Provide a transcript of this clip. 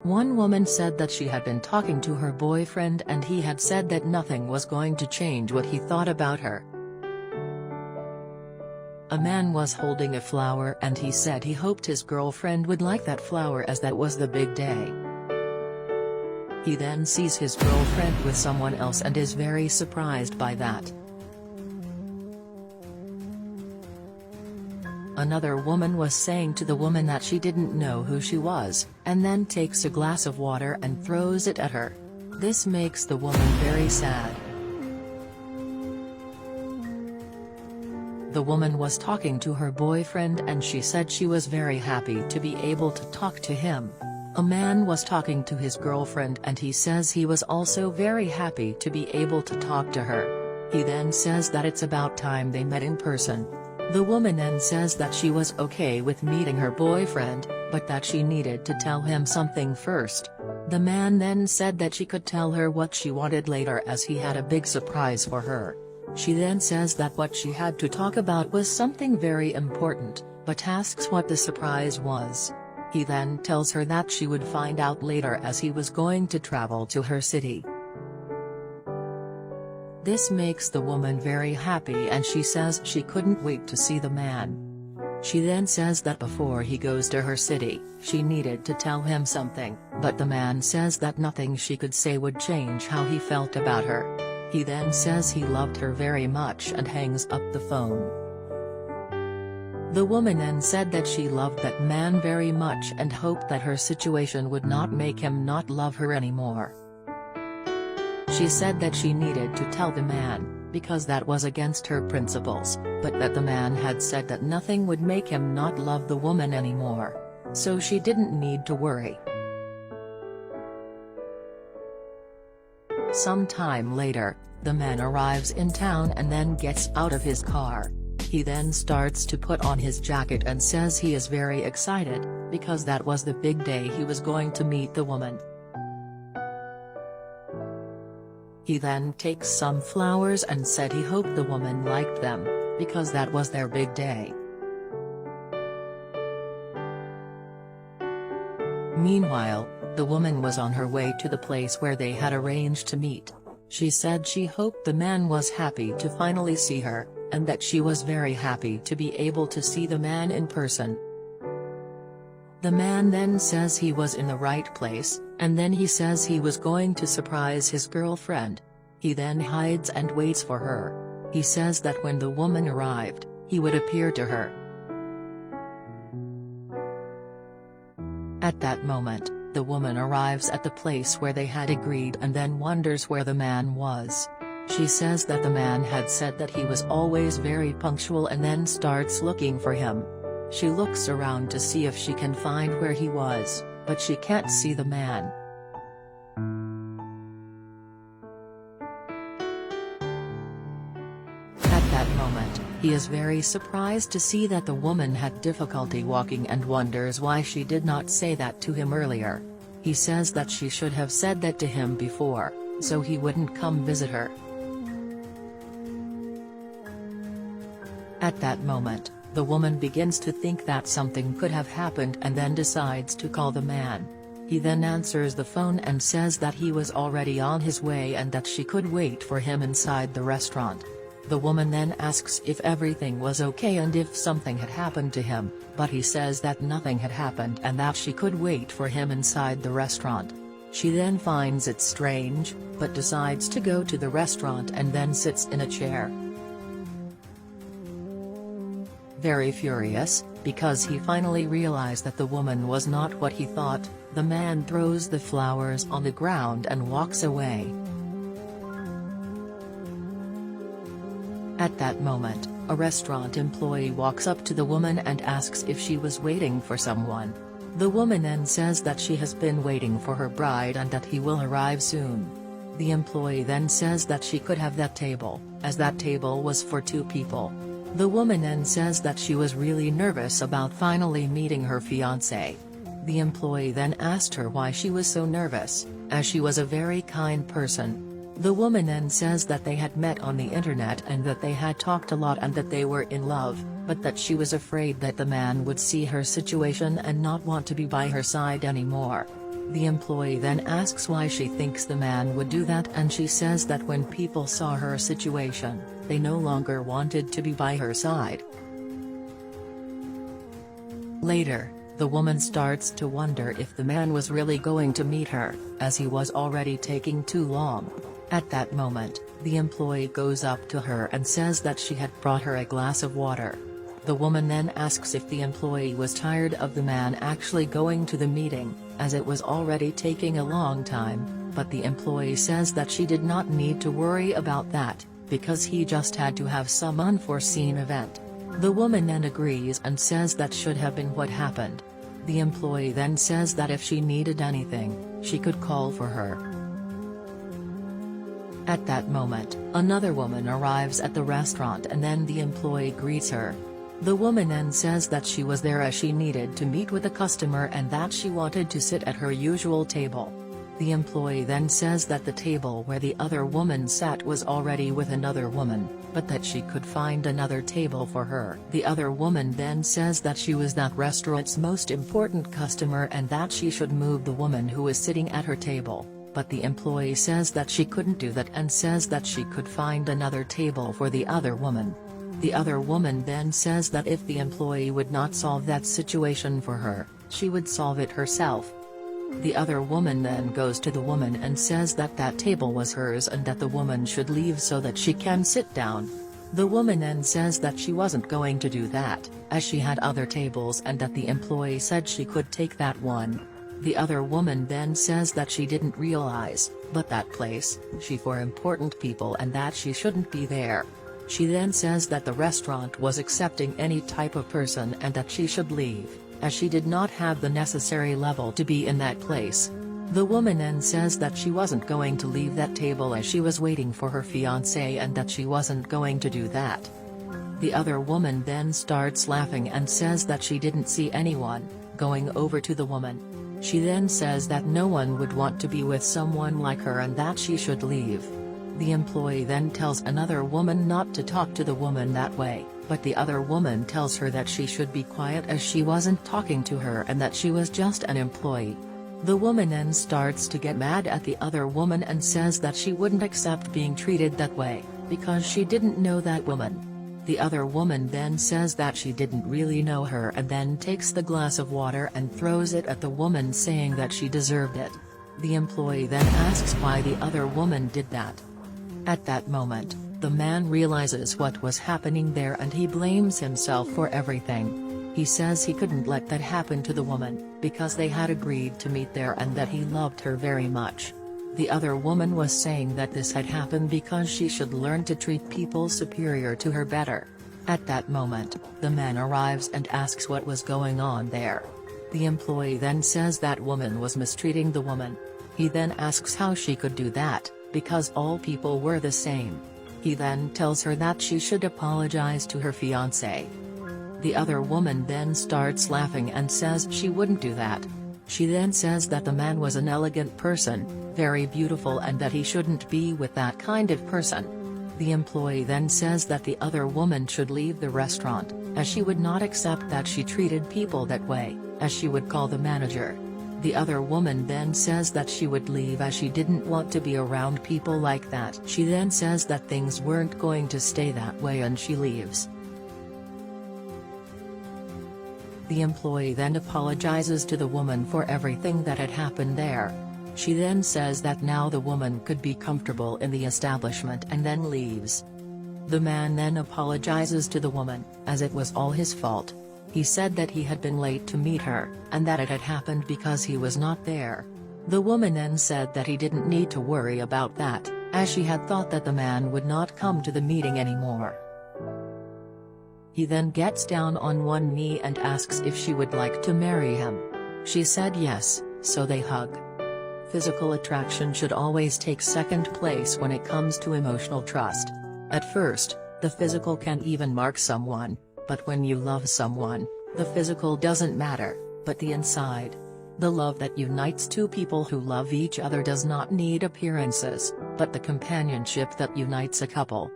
One woman said that she had been talking to her boyfriend and he had said that nothing was going to change what he thought about her. A man was holding a flower and he said he hoped his girlfriend would like that flower as that was the big day. He then sees his girlfriend with someone else and is very surprised by that. Another woman was saying to the woman that she didn't know who she was, and then takes a glass of water and throws it at her. This makes the woman very sad. The woman was talking to her boyfriend and she said she was very happy to be able to talk to him. A man was talking to his girlfriend and he says he was also very happy to be able to talk to her. He then says that it's about time they met in person. The woman then says that she was okay with meeting her boyfriend, but that she needed to tell him something first. The man then said that she could tell her what she wanted later as he had a big surprise for her. She then says that what she had to talk about was something very important, but asks what the surprise was. He then tells her that she would find out later as he was going to travel to her city. This makes the woman very happy and she says she couldn't wait to see the man. She then says that before he goes to her city, she needed to tell him something, but the man says that nothing she could say would change how he felt about her. He then says he loved her very much and hangs up the phone. The woman then said that she loved that man very much and hoped that her situation would not make him not love her anymore. She said that she needed to tell the man, because that was against her principles, but that the man had said that nothing would make him not love the woman anymore. So she didn't need to worry. Some time later, the man arrives in town and then gets out of his car. He then starts to put on his jacket and says he is very excited, because that was the big day he was going to meet the woman. He then takes some flowers and said he hoped the woman liked them, because that was their big day. Meanwhile, the woman was on her way to the place where they had arranged to meet. She said she hoped the man was happy to finally see her, and that she was very happy to be able to see the man in person. The man then says he was in the right place, and then he says he was going to surprise his girlfriend. He then hides and waits for her. He says that when the woman arrived, he would appear to her. At that moment, the woman arrives at the place where they had agreed and then wonders where the man was. She says that the man had said that he was always very punctual and then starts looking for him. She looks around to see if she can find where he was, but she can't see the man. At that moment, he is very surprised to see that the woman had difficulty walking and wonders why she did not say that to him earlier. He says that she should have said that to him before, so he wouldn't come visit her. At that moment, the woman begins to think that something could have happened and then decides to call the man. He then answers the phone and says that he was already on his way and that she could wait for him inside the restaurant. The woman then asks if everything was okay and if something had happened to him, but he says that nothing had happened and that she could wait for him inside the restaurant. She then finds it strange, but decides to go to the restaurant and then sits in a chair. Very furious, because he finally realized that the woman was not what he thought, the man throws the flowers on the ground and walks away. At that moment, a restaurant employee walks up to the woman and asks if she was waiting for someone. The woman then says that she has been waiting for her bride and that he will arrive soon. The employee then says that she could have that table, as that table was for 2 people. The woman then says that she was really nervous about finally meeting her fiancé. The employee then asked her why she was so nervous, as she was a very kind person. The woman then says that they had met on the internet and that they had talked a lot and that they were in love, but that she was afraid that the man would see her situation and not want to be by her side anymore. The employee then asks why she thinks the man would do that, and she says that when people saw her situation, they no longer wanted to be by her side. Later, the woman starts to wonder if the man was really going to meet her, as he was already taking too long. At that moment, the employee goes up to her and says that she had brought her a glass of water. The woman then asks if the employee was tired of the man actually going to the meeting, as it was already taking a long time, but the employee says that she did not need to worry about that, because he just had to have some unforeseen event. The woman then agrees and says that should have been what happened. The employee then says that if she needed anything, she could call for her. At that moment, another woman arrives at the restaurant and then the employee greets her. The woman then says that she was there as she needed to meet with a customer and that she wanted to sit at her usual table. The employee then says that the table where the other woman sat was already with another woman, but that she could find another table for her. The other woman then says that she was that restaurant's most important customer and that she should move the woman who was sitting at her table, but the employee says that she couldn't do that and says that she could find another table for the other woman. The other woman then says that if the employee would not solve that situation for her, she would solve it herself. The other woman then goes to the woman and says that that table was hers and that the woman should leave so that she can sit down. The woman then says that she wasn't going to do that, as she had other tables and that the employee said she could take that one. The other woman then says that she didn't realize, but that place, she for important people and that she shouldn't be there. She then says that the restaurant was accepting any type of person and that she should leave, as she did not have the necessary level to be in that place. The woman then says that she wasn't going to leave that table as she was waiting for her fiancé and that she wasn't going to do that. The other woman then starts laughing and says that she didn't see anyone, going over to the woman. She then says that no one would want to be with someone like her and that she should leave. The employee then tells another woman not to talk to the woman that way, but the other woman tells her that she should be quiet as she wasn't talking to her and that she was just an employee. The woman then starts to get mad at the other woman and says that she wouldn't accept being treated that way, because she didn't know that woman. The other woman then says that she didn't really know her and then takes the glass of water and throws it at the woman saying that she deserved it. The employee then asks why the other woman did that. At that moment, the man realizes what was happening there and he blames himself for everything. He says he couldn't let that happen to the woman, because they had agreed to meet there and that he loved her very much. The other woman was saying that this had happened because she should learn to treat people superior to her better. At that moment, the man arrives and asks what was going on there. The employee then says that woman was mistreating the woman. He then asks how she could do that, because all people were the same. He then tells her that she should apologize to her fiancé. The other woman then starts laughing and says she wouldn't do that. She then says that the man was an elegant person, very beautiful, and that he shouldn't be with that kind of person. The employee then says that the other woman should leave the restaurant, as she would not accept that she treated people that way, as she would call the manager. The other woman then says that she would leave as she didn't want to be around people like that. She then says that things weren't going to stay that way and she leaves. The employee then apologizes to the woman for everything that had happened there. She then says that now the woman could be comfortable in the establishment and then leaves. The man then apologizes to the woman, as it was all his fault. He said that he had been late to meet her, and that it had happened because he was not there. The woman then said that he didn't need to worry about that, as she had thought that the man would not come to the meeting anymore. He then gets down on one knee and asks if she would like to marry him. She said yes, so they hug. Physical attraction should always take second place when it comes to emotional trust. At first, the physical can even mark someone. But when you love someone, the physical doesn't matter, but the inside. The love that unites two people who love each other does not need appearances, but the companionship that unites a couple.